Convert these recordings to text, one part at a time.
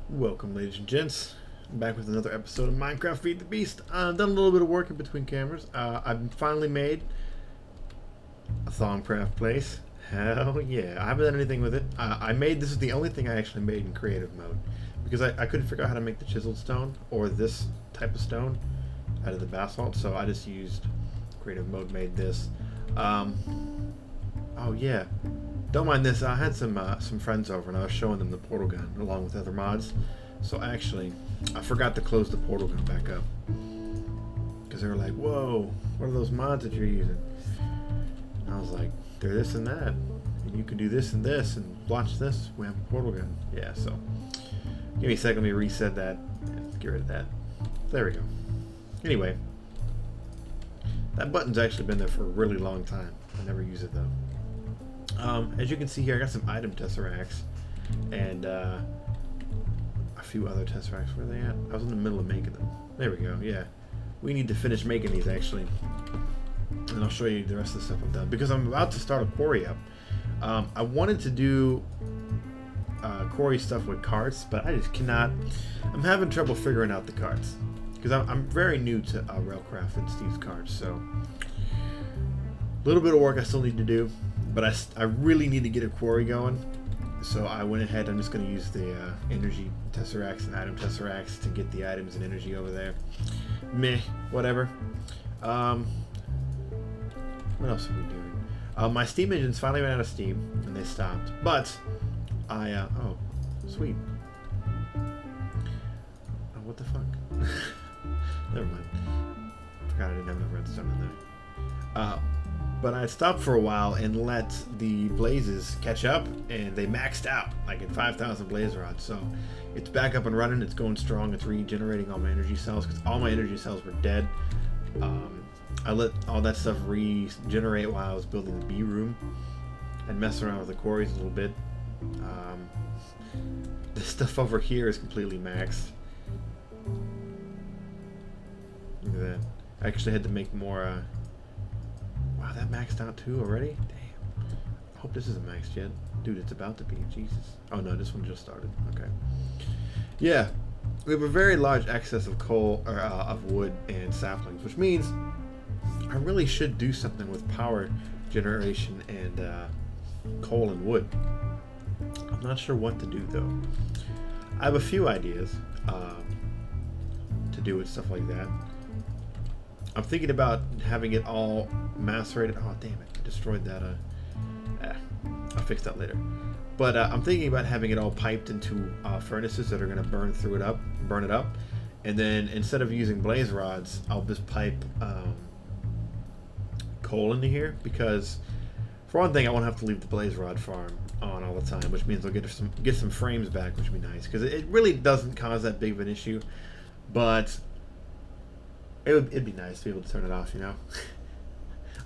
Welcome, ladies and gents. I'm back with another episode of Minecraft Feed the Beast. I've done a little bit of work in between cameras. I've finally made a Thaumcraft place. Hell yeah. I haven't done anything with it. This is the only thing I actually made in creative mode. Because I couldn't figure out how to make the chiseled stone, or this type of stone, out of the basalt. So I just used creative mode, made this. Oh yeah. Don't mind this. I had some friends over, and I was showing them the portal gun along with other mods. So actually, I forgot to close the portal gun back up because they were like, "Whoa, what are those mods that you're using?" And I was like, "They're this and that, and you can do this and this, and watch this. We have a portal gun." Yeah. So give me a second. Let me reset that. Get rid of that. There we go. Anyway, that button's actually been there for a really long time. I never use it though. As you can see here, I got some item tesseracts and a few other tesseracts. Where are they at? I was in the middle of making them. There we go. Yeah, we need to finish making these actually, and I'll show you the rest of the stuff I've done because I'm about to start a quarry up. I wanted to do quarry stuff with carts, but I just cannot. I'm having trouble figuring out the carts because I'm very new to Railcraft and Steve's carts, so a little bit of work I still need to do. But I really need to get a quarry going, so I went ahead. I'm just going to use the energy tesseracts and item tesseracts to get the items and energy over there. Meh, whatever. What else are we doing? My steam engines finally ran out of steam, and they stopped. But oh, sweet. Oh, what the fuck? Never mind. Forgot I didn't have enough redstone in there. But I stopped for a while and let the blazes catch up, and they maxed out like at 5,000 blaze rods. So it's back up and running. It's going strong. It's regenerating all my energy cells because all my energy cells were dead. I let all that stuff regenerate while I was building the B room and mess around with the quarries a little bit. This stuff over here is completely maxed. Look at that. I actually had to make more. Wow, that maxed out too already? Damn. I hope this isn't maxed yet. Dude, it's about to be. Jesus. Oh no, this one just started. Okay. Yeah. We have a very large excess of coal, or of wood and saplings, which means I really should do something with power generation and coal and wood. I'm not sure what to do though. I have a few ideas to do with stuff like that. I'm thinking about having it all macerated. Oh, damn it. I destroyed that. I'll fix that later. But I'm thinking about having it all piped into furnaces that are going to burn it up. And then instead of using blaze rods, I'll just pipe coal into here. Because for one thing, I won't have to leave the blaze rod farm on all the time, which means I'll get some frames back, which would be nice. Because it really doesn't cause that big of an issue. But it'd be nice to be able to turn it off, you know?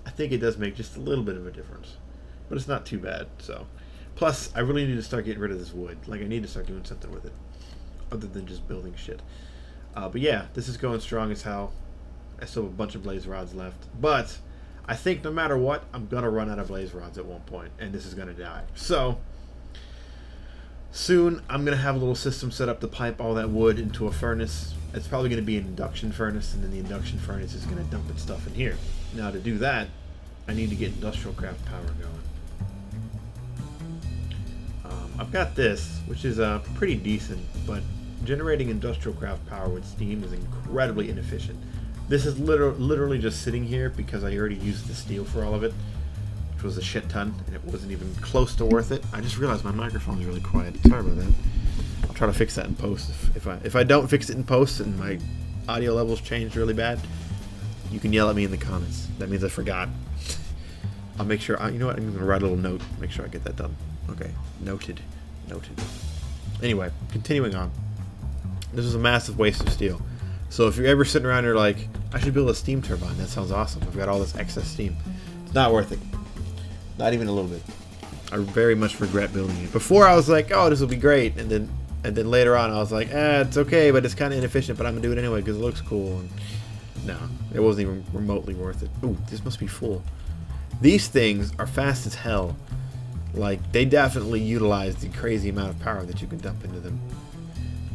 I think it does make just a little bit of a difference. But it's not too bad, so. Plus, I really need to start getting rid of this wood. Like, I need to start doing something with it. Other than just building shit. But yeah, this is going strong as hell. I still have a bunch of blaze rods left. But, I think no matter what, I'm gonna run out of blaze rods at one point. And this is gonna die. So, soon, I'm going to have a little system set up to pipe all that wood into a furnace. It's probably going to be an induction furnace, and then the induction furnace is going to dump its stuff in here. Now, to do that, I need to get industrial craft power going. I've got this, which is pretty decent, but generating industrial craft power with steam is incredibly inefficient. This is literally just sitting here because I already used the steel for all of it, which was a shit ton, and it wasn't even close to worth it. I just realized my microphone is really quiet. Sorry about that. I'll try to fix that in post. If I don't fix it in post and my audio levels change really bad, you can yell at me in the comments. That means I forgot. I'll make sure. You know what? I'm gonna write a little note. Make sure I get that done. Okay. Noted. Anyway, continuing on. This is a massive waste of steel. So if you're ever sitting around here like, I should build a steam turbine. That sounds awesome. I've got all this excess steam. It's not worth it. Not even a little bit. I very much regret building it. Before I was like, oh, this will be great, and then later on I was like, it's okay, but it's kind of inefficient, but I'm gonna do it anyway because it looks cool. And no, it wasn't even remotely worth it. Ooh, this must be full. These things are fast as hell. Like, they definitely utilize the crazy amount of power that you can dump into them.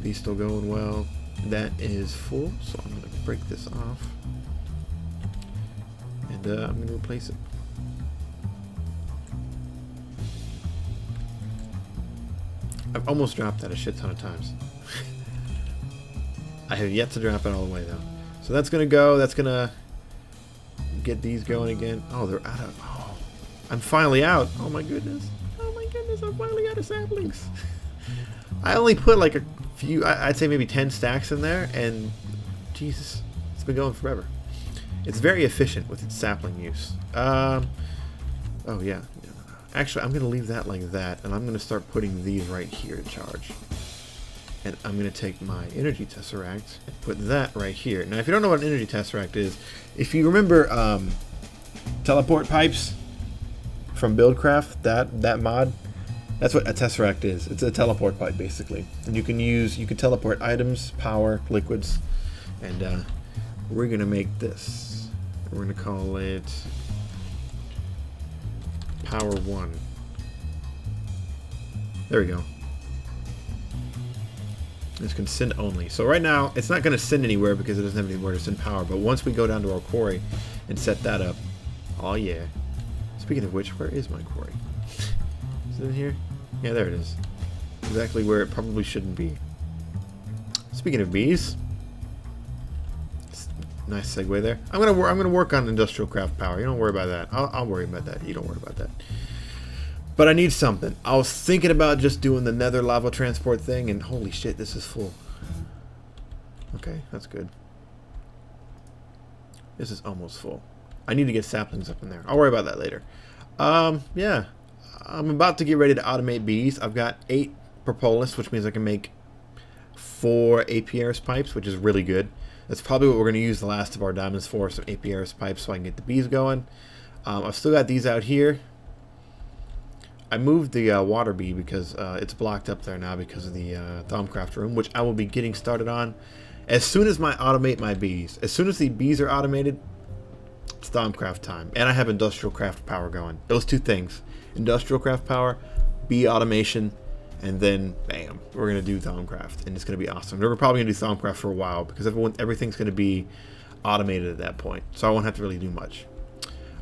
Bee's still going well. That is full, so I'm going to break this off. And I'm going to replace it. I've almost dropped that a shit ton of times. I have yet to drop it all the way though. So that's going to go. That's going to get these going again. Oh, they're out of... Oh, I'm finally out. Oh my goodness. Oh my goodness, I'm finally out of saplings. I only put like a few, I'd say maybe 10 stacks in there, and Jesus, it's been going forever. It's very efficient with its sapling use. Oh yeah. Actually, I'm going to leave that like that, and I'm going to start putting these right here to charge. And I'm going to take my energy tesseract and put that right here. Now, if you don't know what an energy tesseract is, if you remember teleport pipes from Buildcraft, that mod, that's what a tesseract is. It's a teleport pipe, basically. And you can teleport items, power, liquids, and we're going to make this. We're going to call it Power 1. There we go. This can send only. So right now, it's not going to send anywhere because it doesn't have anywhere to send power. But once we go down to our quarry and set that up, oh yeah. Speaking of which, where is my quarry? Is it in here? Yeah, there it is. Exactly where it probably shouldn't be. Speaking of bees, nice segue there. I'm gonna work on industrial craft power. You don't worry about that. I'll worry about that. You don't worry about that. But I need something. I was thinking about just doing the nether lava transport thing, and holy shit, this is full. Okay, that's good. This is almost full. I need to get saplings up in there. I'll worry about that later. Yeah. I'm about to get ready to automate bees. I've got 8 propolis, which means I can make 4 APRS pipes, which is really good. That's probably what we're going to use the last of our diamonds for, some APRS pipes so I can get the bees going. I've still got these out here. I moved the water bee because it's blocked up there now because of the Thaumcraft room, which I will be getting started on as soon as I automate my bees. As soon as the bees are automated, it's Thaumcraft time. And I have industrial craft power going. Those two things. Industrial craft power, bee automation, and then bam, we're gonna do Thaumcraft, and it's gonna be awesome. We're probably gonna do Thaumcraft for a while because everything's gonna be automated at that point, so I won't have to really do much.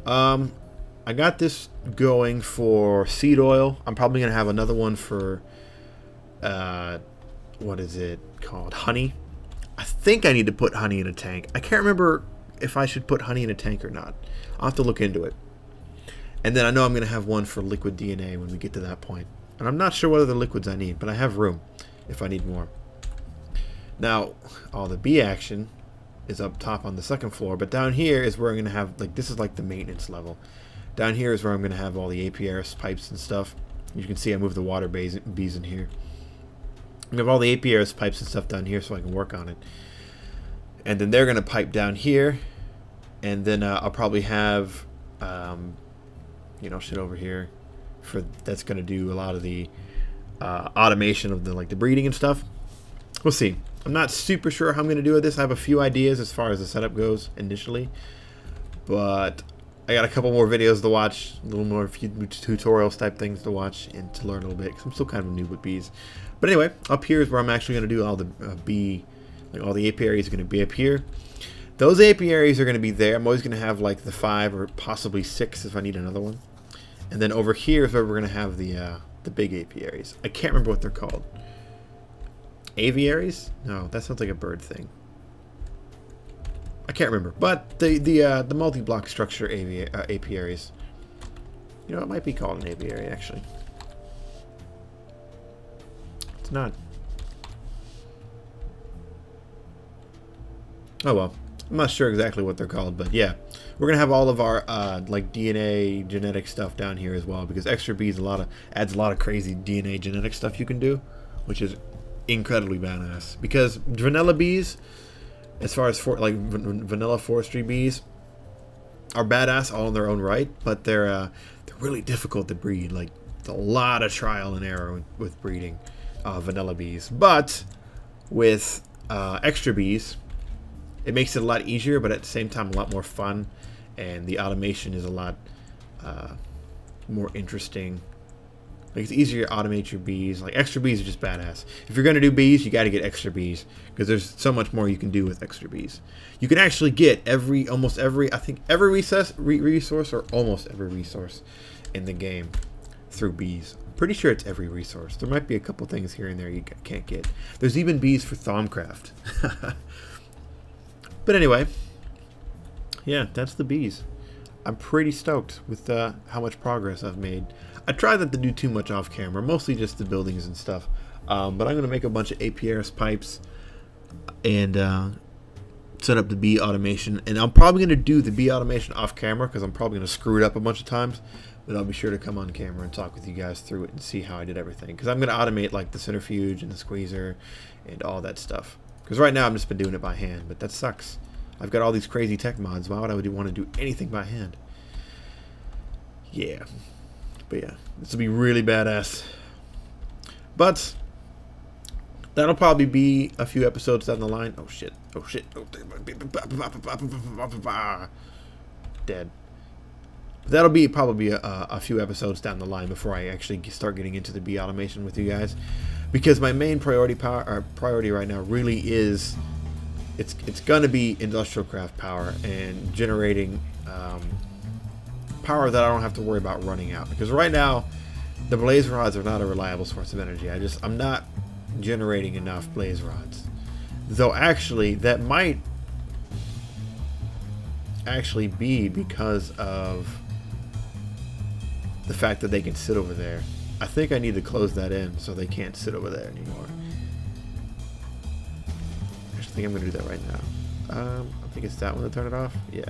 I got this going for seed oil. I'm probably gonna have another one for what is it called? Honey. I think I need to put honey in a tank. I can't remember if I should put honey in a tank or not. I'll have to look into it. And then I know I'm going to have one for liquid DNA when we get to that point. And I'm not sure what other liquids I need, but I have room if I need more. Now, all the bee action is up top on the second floor, but down here is where I'm going to have, like, this is like the maintenance level. Down here is where I'm going to have all the APRS pipes and stuff. You can see I moved the water bees in here. I have all the APRS pipes and stuff down here so I can work on it. And then they're going to pipe down here. And then I'll probably have... you know, shit over here for that's going to do a lot of the automation of the breeding and stuff. We'll see. I'm not super sure how I'm going to do with this. I have a few ideas as far as the setup goes initially, but I got a couple more videos to watch, a little more few tutorials type things to watch and to learn a little bit because I'm still kind of new with bees. But anyway, up here is where I'm actually going to do all the bee, like all the apiaries are going to be up here. Those apiaries are going to be there. I'm always going to have like the 5 or possibly 6 if I need another one. And then over here is where we're going to have the big apiaries. I can't remember what they're called. Aviaries? No, that sounds like a bird thing. I can't remember. But the multi-block structure apiaries. You know, it might be called an aviary actually. It's not. Oh well. I'm not sure exactly what they're called, but yeah. We're going to have all of our like DNA genetic stuff down here as well because extra bees adds a lot of crazy DNA genetic stuff you can do, which is incredibly badass. Because vanilla bees, as far as vanilla forestry bees, are badass all in their own right, but they're really difficult to breed. Like a lot of trial and error with breeding vanilla bees. But with extra bees, it makes it a lot easier, but at the same time a lot more fun, and the automation is a lot more interesting Like, it's easier to automate your bees. Like, extra bees are just badass. If you're going to do bees, you got to get extra bees, because there's so much more you can do with extra bees. You can actually get almost every, I think, every resource, or almost every resource in the game through bees. I'm pretty sure it's every resource. There might be a couple things here and there you can't get. There's even bees for Thaumcraft. But anyway, yeah, that's the bees. I'm pretty stoked with how much progress I've made. I try not to do too much off camera, mostly just the buildings and stuff. But I'm going to make a bunch of APRS pipes and set up the bee automation. And I'm probably going to do the bee automation off camera, because I'm probably going to screw it up a bunch of times. But I'll be sure to come on camera and talk with you guys through it and see how I did everything. Because I'm going to automate like the centrifuge and the squeezer and all that stuff. Because right now I've just been doing it by hand, but that sucks. I've got all these crazy tech mods. Why would I want to do anything by hand? Yeah. But yeah, this will be really badass. But that'll probably be a few episodes down the line. Oh shit. Oh shit. Oh, dead. That'll be probably a few episodes down the line before I actually start getting into the bee automation with you guys. Because my main priority right now really is it's gonna be industrial craft power and generating power that I don't have to worry about running out. Because right now the blaze rods are not a reliable source of energy. I'm not generating enough blaze rods. Though actually that might actually be because of the fact that they can sit over there. I think I need to close that in so they can't sit over there anymore. I actually think I'm going to do that right now. I think it's that one to turn it off. Yeah.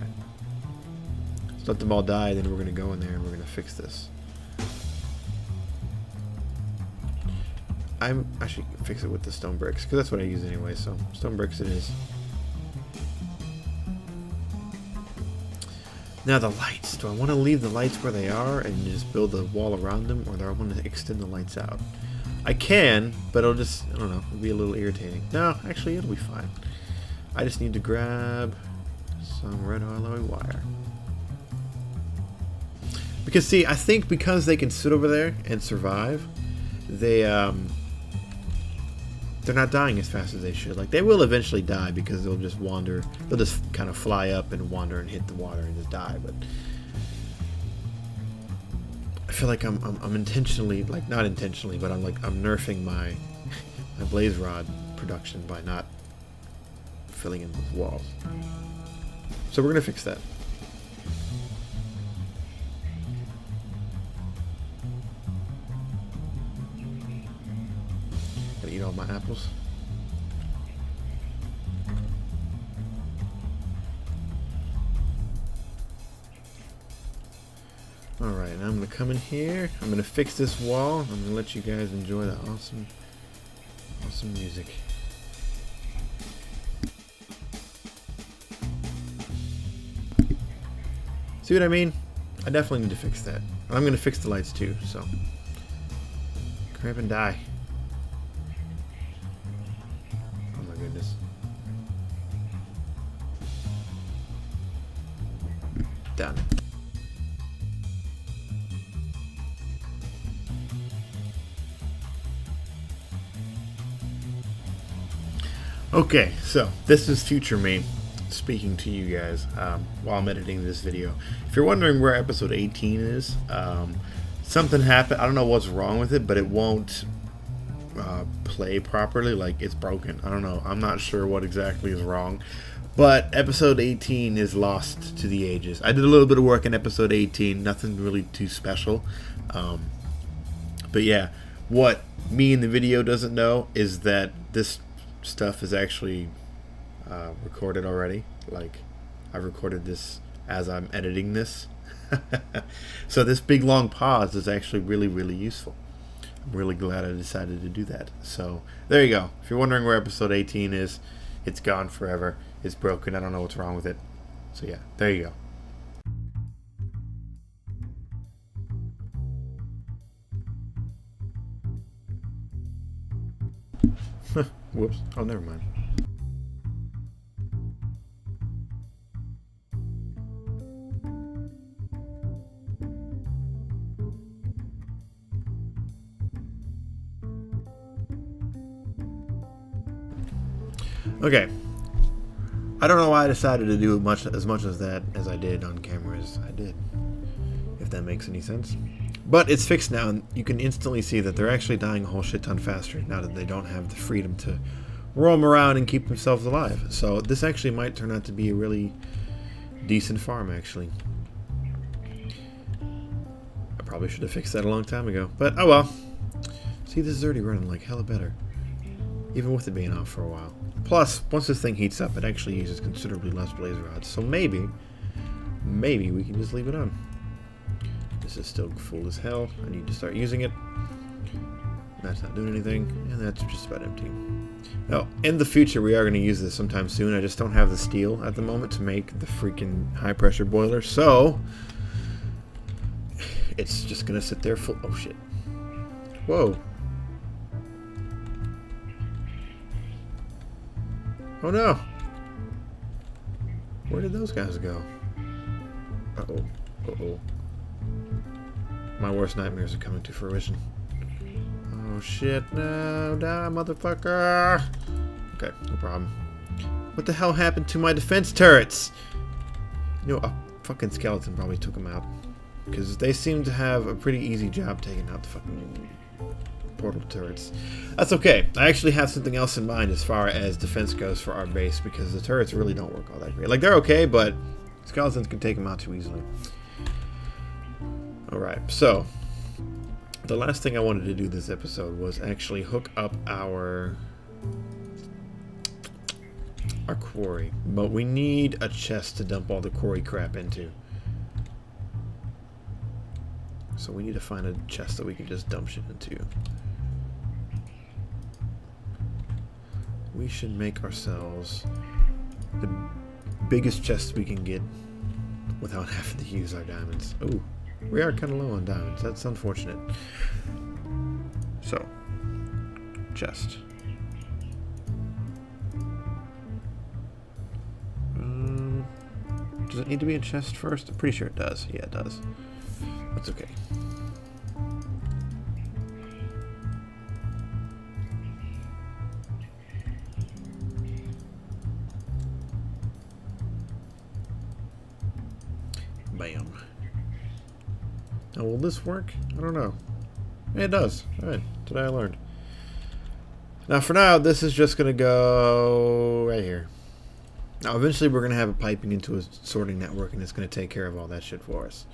Just let them all die, then we're going to go in there and we're going to fix this. I should fix it with the stone bricks, because that's what I use anyway, so stone bricks it is. Now the lights. Do I want to leave the lights where they are and just build a wall around them, or do I want to extend the lights out? I can, but it'll just, I don't know, it'll be a little irritating. No, actually it'll be fine. I just need to grab some red alloy wire. Because see, I think because they can sit over there and survive, they're not dying as fast as they should. Like, they will eventually die because they'll just wander. They'll just kind of fly up and wander and hit the water and just die. But I feel like I'm intentionally, like, not intentionally, but I'm nerfing my blaze rod production by not filling in those walls. So we're gonna fix that. Eat all my apples. Alright, now I'm going to come in here. I'm going to fix this wall. I'm going to let you guys enjoy the awesome music. See what I mean? I definitely need to fix that. I'm going to fix the lights too, so. Crap and die. Goodness. Done. Okay, so this is future me speaking to you guys while I'm editing this video. If you're wondering where episode 18 is, something happened. I don't know what's wrong with it, but it won't play properly. Like, it's broken. I don't know. I'm not sure what exactly is wrong, but episode 18 is lost to the ages. I did a little bit of work in episode 18, nothing really too special, but yeah, what me in the video doesn't know is that this stuff is actually recorded already. Like, I've recorded this as I'm editing this. So this big long pause is actually really useful. I'm really glad I decided to do that. So there you go. If you're wondering where episode 18 is, it's gone forever. It's broken. I don't know what's wrong with it. So yeah, there you go. Whoops. Oh, never mind. Okay. I don't know why I decided to do as much as that as I did on camera as I did. If that makes any sense. But it's fixed now, and you can instantly see that they're actually dying a whole shit ton faster now that they don't have the freedom to roam around and keep themselves alive. So this actually might turn out to be a really decent farm, actually. I probably should have fixed that a long time ago, but oh well. See, this is already running like hella better, even with it being off for a while. Plus, once this thing heats up, it actually uses considerably less blaze rods, so maybe we can just leave it on. This is still full as hell. I need to start using it. That's not doing anything, and that's just about empty. Now, in the future, we are going to use this sometime soon. I just don't have the steel at the moment to make the freaking high-pressure boiler, so it's just going to sit there full. Oh, shit. Whoa. Oh, no. Where did those guys go? Uh-oh. Uh-oh. My worst nightmares are coming to fruition. Oh shit, no, die, motherfucker! Okay, no problem. What the hell happened to my defense turrets? You know, a fucking skeleton probably took them out. Because they seem to have a pretty easy job taking out the fucking portal turrets. That's okay. I actually have something else in mind as far as defense goes for our base, because the turrets really don't work all that great. Like, they're okay, but skeletons can take them out too easily. Alright, so the last thing I wanted to do this episode was actually hook up our quarry. But we need a chest to dump all the quarry crap into. So we need to find a chest that we can just dump shit into. We should make ourselves the biggest chest we can get without having to use our diamonds. Ooh. We are kind of low on diamonds. That's unfortunate. So, chest. Does it need to be a chest first? I'm pretty sure it does. Yeah, it does. That's okay. Bam. Now, will this work? I don't know. Yeah, it does. Alright, today I learned. Now, for now, this is just going to go right here. Now, eventually, we're going to have a piping into a sorting network, and it's going to take care of all that shit for us.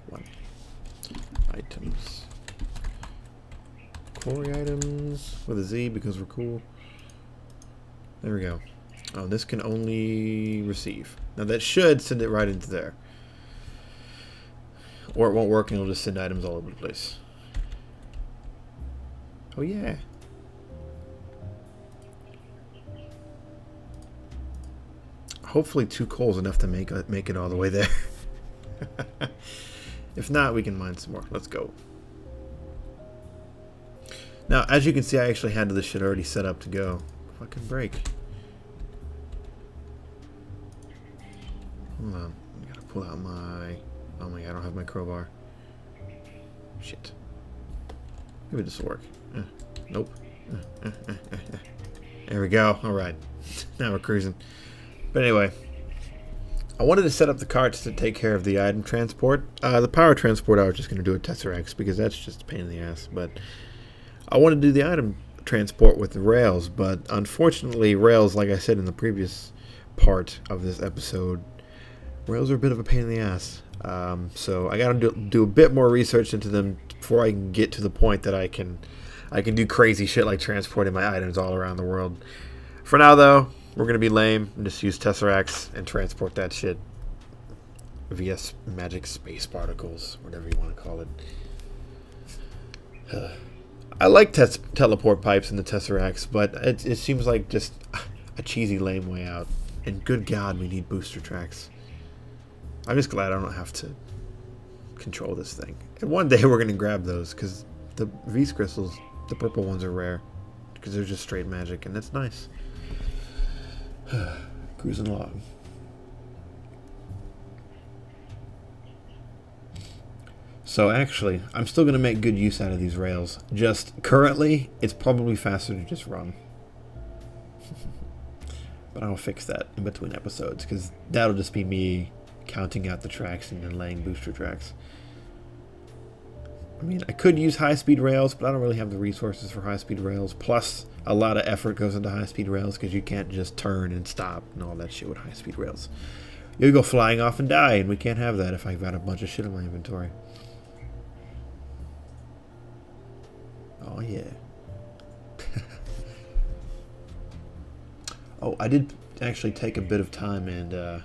One. Items. Quarry items with a Z because we're cool. There we go. Oh, this can only receive. Now, that should send it right into there. Or it won't work and it'll just send items all over the place. Oh yeah. Hopefully 2 coal's enough to make it all the way there. If not, we can mine some more. Let's go. Now, as you can see, I actually had this shit already set up to go. Fucking break. Hold on. I gotta pull out my... Oh my god, I don't have my crowbar. Shit. Maybe this will work. Nope. There we go. Alright. Now we're cruising. But anyway. I wanted to set up the carts to take care of the item transport. The power transport I was just going to do a Tesseract because that's just a pain in the ass. But I wanted to do the item transport with the rails. But unfortunately, rails, like I said in the previous part of this episode, rails are a bit of a pain in the ass. So I gotta do a bit more research into them before I can get to the point that I can do crazy shit like transporting my items all around the world. For now, though, we're gonna be lame and just use Tesseracts and transport that shit via magic space particles, whatever you want to call it. I like teleport pipes in the Tesseracts, but it seems like just a cheesy, lame way out. And good God, we need booster tracks. I'm just glad I don't have to control this thing. And one day we're going to grab those, because the V's crystals, the purple ones, are rare. Because they're just straight magic, and that's nice. Cruising along. So actually, I'm still going to make good use out of these rails. Just currently, it's probably faster to just run. But I'll fix that in between episodes, because that'll just be me counting out the tracks and then laying booster tracks. I mean, I could use high-speed rails, but I don't really have the resources for high-speed rails. Plus, a lot of effort goes into high-speed rails, because you can't just turn and stop and all that shit with high-speed rails. You'll go flying off and die, and we can't have that if I've got a bunch of shit in my inventory. Oh, yeah. Oh, I did actually take a bit of time, and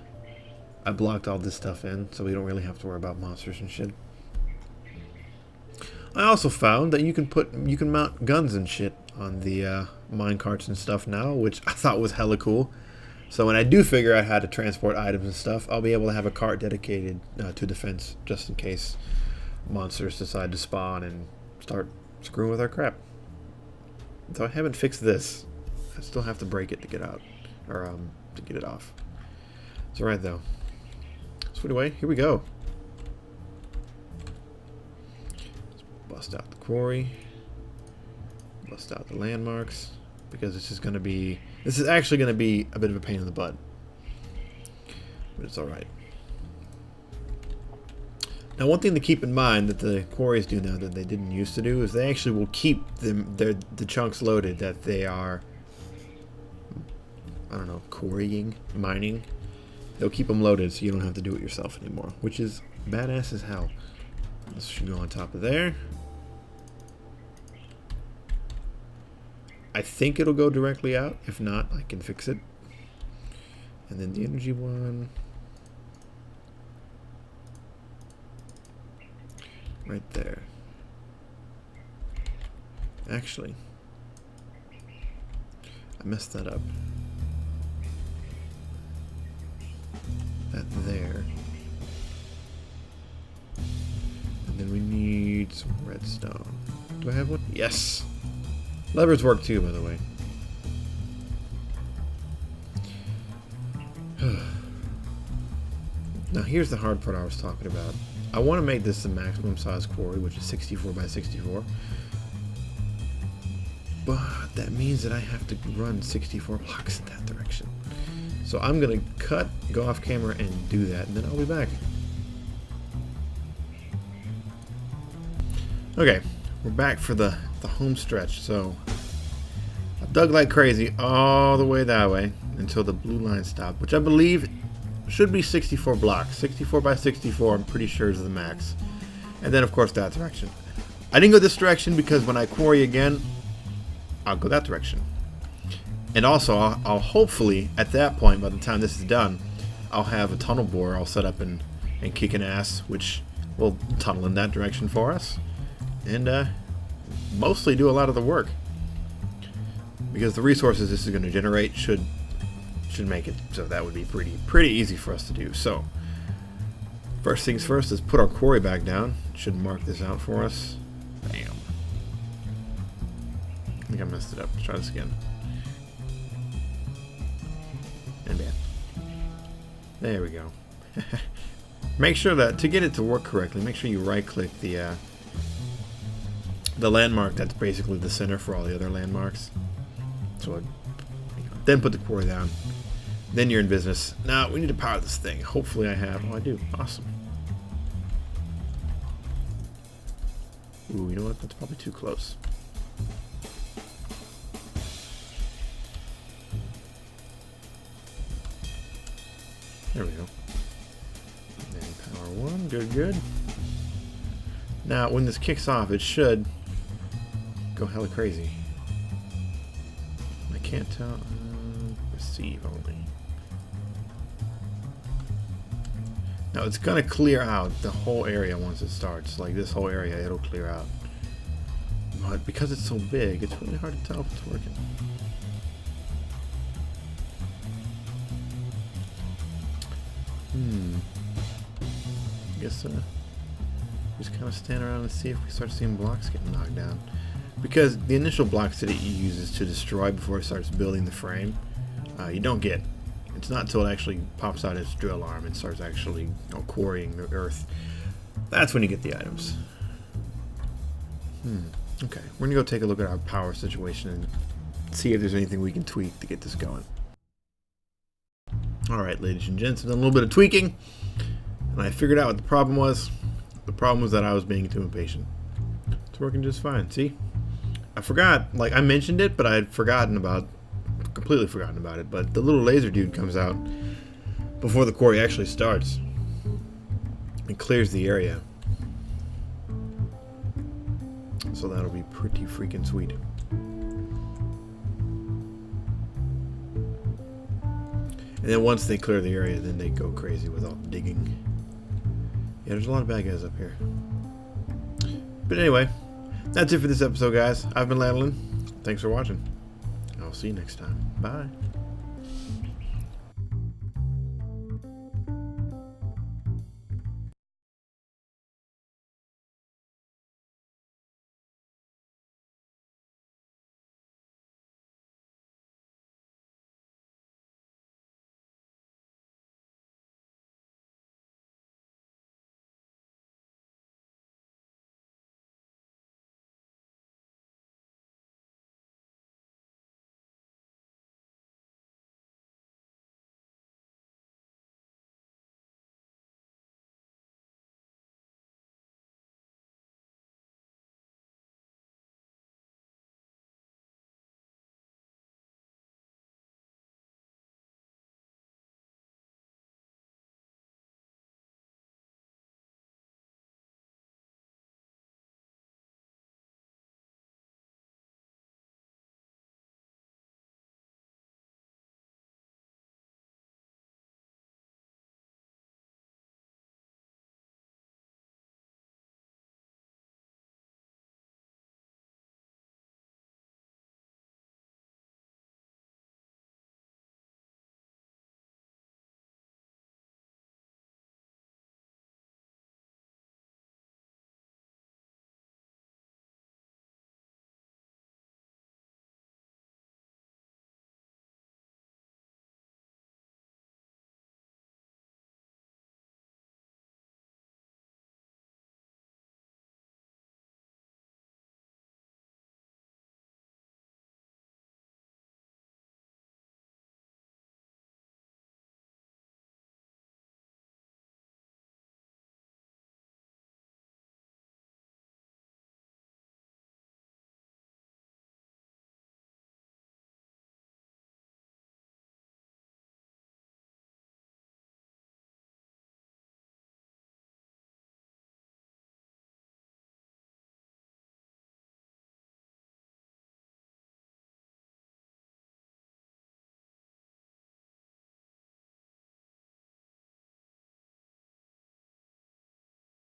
I blocked all this stuff in, so we don't really have to worry about monsters and shit. I also found that you can mount guns and shit on the mine carts and stuff now, which I thought was hella cool. So when I do figure out how to transport items and stuff, I'll be able to have a cart dedicated to defense, just in case monsters decide to spawn and start screwing with our crap. So I haven't fixed this. I still have to break it to get out, or to get it off. It's alright though. Sweet away, here we go. Let's bust out the quarry. Bust out the landmarks, because this is actually gonna be a bit of a pain in the butt. But it's alright. Now, one thing to keep in mind that the quarries do now that they didn't used to do is they actually will keep the chunks loaded that they are, I don't know, quarrying, mining. They'll keep them loaded so you don't have to do it yourself anymore, which is badass as hell. This should go on top of there. I think it'll go directly out. If not, I can fix it. And then the energy one. Right there. Actually, I messed that up. That there. And then we need some redstone. Do I have one? Yes! Levers work too, by the way. Now here's the hard part I was talking about. I want to make this the maximum size quarry, which is 64 by 64. But that means that I have to run 64 blocks in that direction. So I'm going to cut, go off camera, and do that, and then I'll be back. Okay, we're back for the home stretch. So I've dug like crazy all the way that way until the blue line stopped, which I believe should be 64 blocks. 64 by 64, I'm pretty sure is the max. And then, of course, that direction. I didn't go this direction because when I quarry again, I'll go that direction. And also, I'll hopefully, at that point, by the time this is done, I'll have a tunnel bore all set up and kicking ass, which will tunnel in that direction for us. And mostly do a lot of the work. Because the resources this is going to generate should make it so that would be pretty easy for us to do. So first things first is put our quarry back down. Should mark this out for us. Bam. I think I messed it up. Let's try this again. And bam. There we go. Make sure that to get it to work correctly, make sure you right click the landmark that's basically the center for all the other landmarks. So then put the quarry down. Then you're in business. Now we need to power this thing. Hopefully I have. Oh, I do. Awesome. Ooh, you know what? That's probably too close. There we go. And then power one. Good, good. Now when this kicks off, it should go hella crazy. I can't tell. Receive only. Now it's gonna clear out the whole area once it starts. Like this whole area, it'll clear out. But because it's so big, it's really hard to tell if it's working. I guess just kind of stand around and see if we start seeing blocks getting knocked down. Because the initial blocks that it uses to destroy before it starts building the frame, you don't get. It's not until it actually pops out its drill arm and starts actually quarrying the earth. That's when you get the items. Okay, we're gonna go take a look at our power situation see if there's anything we can tweak to get this going. Alright, ladies and gents, I've done a little bit of tweaking, and I figured out what the problem was. The problem was that I was being too impatient. It's working just fine, see? I forgot, like, I mentioned it, but I had completely forgotten about it, but the little laser dude comes out before the quarry actually starts. It clears the area. So that'll be pretty freaking sweet. And then once they clear the area, then they go crazy with all the digging. Yeah, there's a lot of bad guys up here. But anyway, that's it for this episode, guys. I've been Lanolin. Thanks for watching. I'll see you next time. Bye.